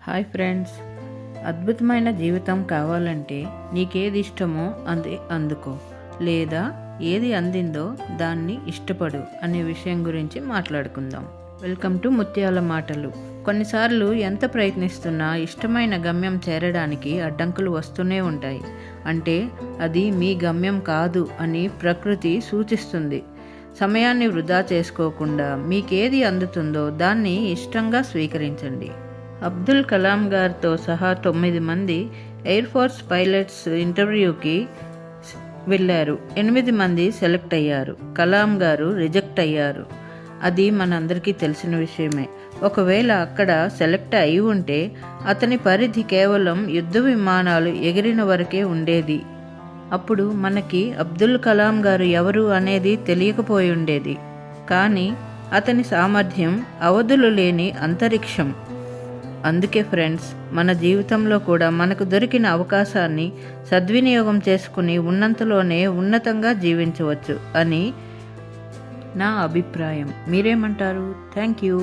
Hi friends, అద్భుతమైన జీవితం కావాలంటే నీకేది ఇష్టమో అది అందుకో, లేదా ఏది అందిందో దాన్ని ఇష్టపడు అనే విషయం గురించి మాట్లాడుకుందాం. వెల్కమ్ టు ముత్యాల మాటలు. కొన్నిసార్లు ఎంత ప్రయత్నిస్తున్నా ఇష్టమైన గమ్యం చేరడానికి అడ్డంకులు వస్తూనే ఉంటాయి. అంటే అది మీ గమ్యం కాదు అని ప్రకృతి సూచిస్తుంది. సమయాన్ని వృధా చేసుకోకుండా మీకేది అందుతుందో దాన్ని ఇష్టంగా స్వీకరించండి. అబ్దుల్ కలాం గారితో సహా 9 మంది ఎయిర్ ఫోర్స్ పైలట్స్ ఇంటర్వ్యూకి వెళ్ళారు. 8 మంది సెలెక్ట్ అయ్యారు. కలాం గారు రిజెక్ట్ అయ్యారు. అది మనందరికీ తెలిసిన విషయమే. ఒకవేళ అక్కడ సెలెక్ట్ అయి ఉంటే అతని పరిధి కేవలం యుద్ధ విమానాలు ఎగిరిన వరకే ఉండేది. అప్పుడు మనకి అబ్దుల్ కలాం గారు ఎవరు అనేది తెలియకపోయి ఉండేది. కానీ అతని సామర్థ్యం అవధులు లేని అంతరిక్షం. అందుకే ఫ్రెండ్స్, మన జీవితంలో కూడా మనకు దొరికిన అవకాశాన్ని సద్వినియోగం చేసుకుని ఉన్నంతలోనే ఉన్నతంగా జీవించవచ్చు అని నా అభిప్రాయం. మీరేమంటారు? Thank you.